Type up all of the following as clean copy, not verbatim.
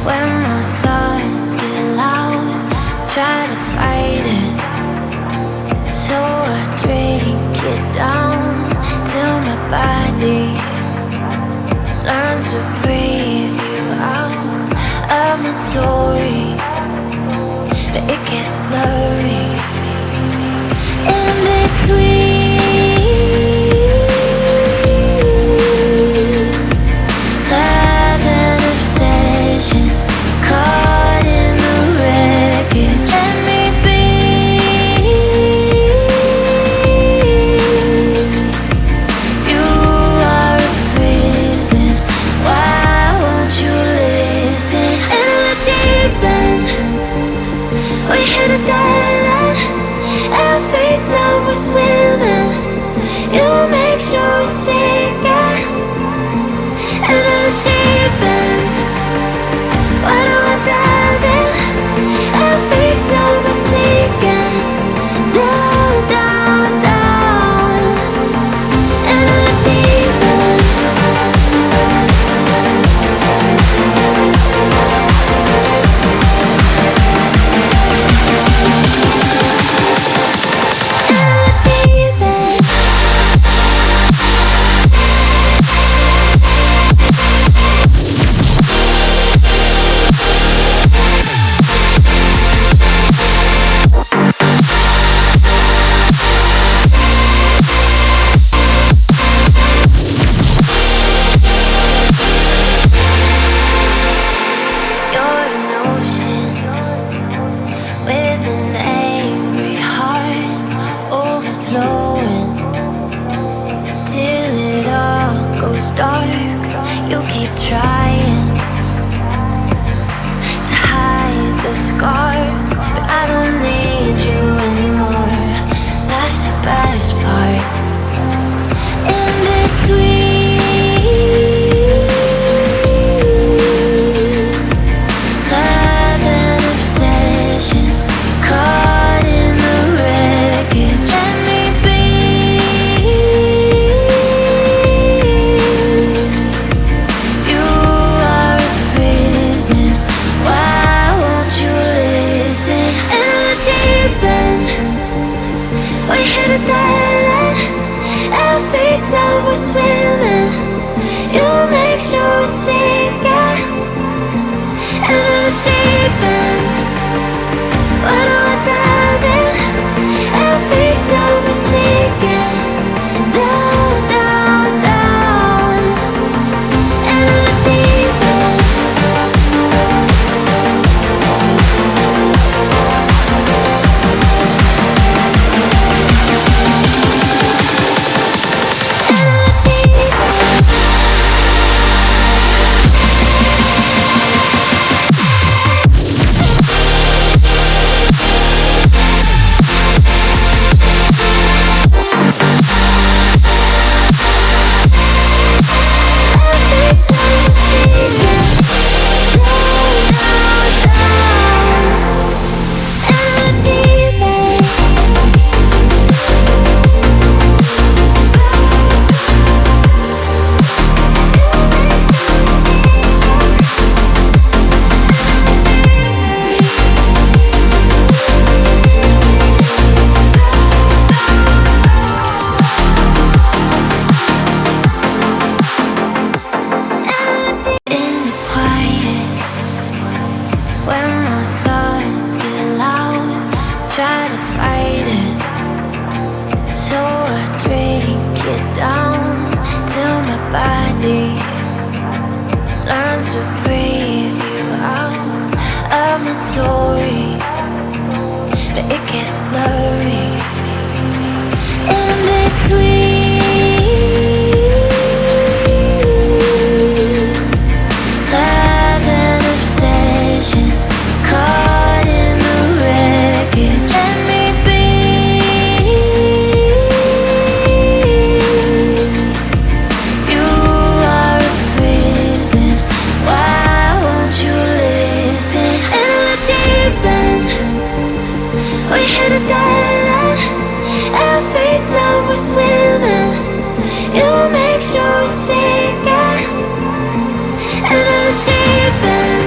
When my thoughts get loud, try to fight it. So I drink it down till my body learns to breathe you out of my story. But it gets blurry in between. We hit a dead end. Every time we're swimming, you will make sure we sink it. In the deep end, why do I dive in? Every time we're sinking down, down, down. In the deep end. Dark, you keep trying to hide the scars, but I don't need you anymore. That's the best part. In between love and obsession, caught in the wreckage. Let me be. We hit a dead end. Every time we're swimming, you will make sure we sink it. In the deep end, why do I dive in? Every time we're sinking down, down, down. In the deep end. Try to fight it, so I drink it down till my body learns to breathe you out of my story. But it gets blurry in between. We hit a dead end. Every time we're swimming, you will make sure we sink it. In the deep end.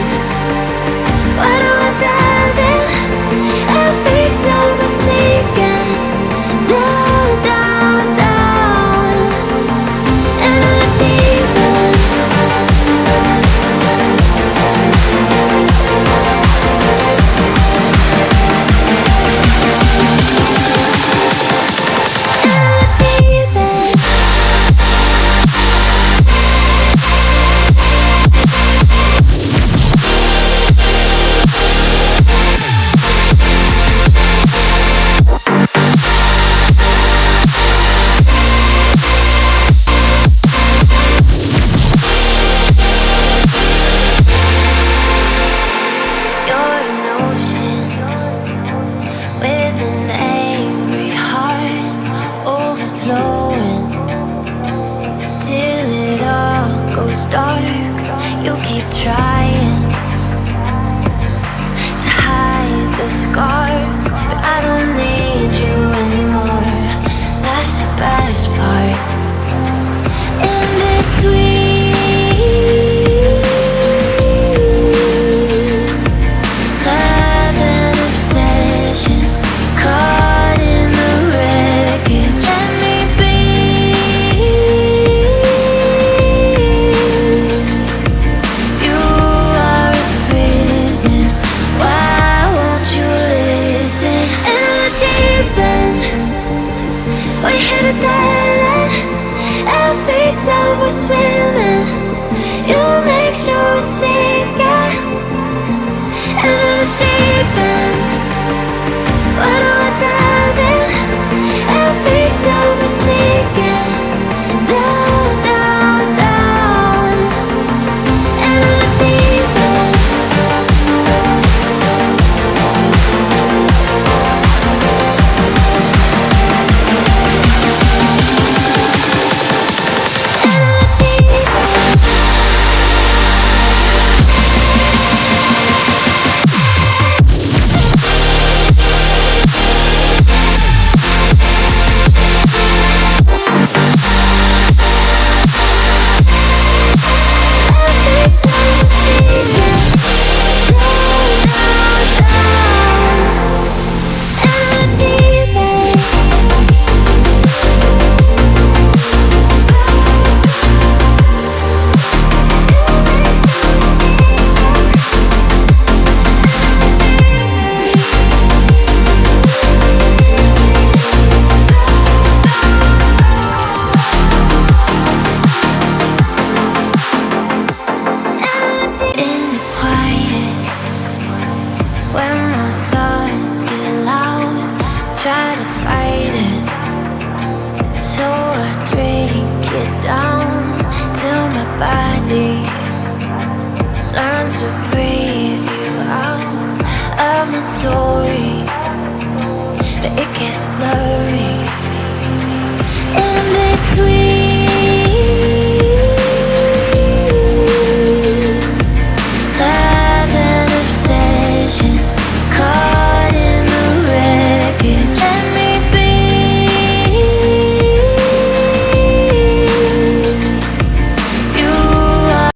scars, but I don't need you anymore. That's the best part. In between love and obsession, caught in the wreckage. Let me be. You are a prison. Why won't you listen? In the deep end, we hit a dead end. Every time we're swimming, you make sure we sink it. In the deep end, where do I dive in? Every time we're sinking down, down, down. In the deep end. When my thoughts get loud, try to fight it. So I drink it down till my body learns to breathe you out of my story. But it gets blurry.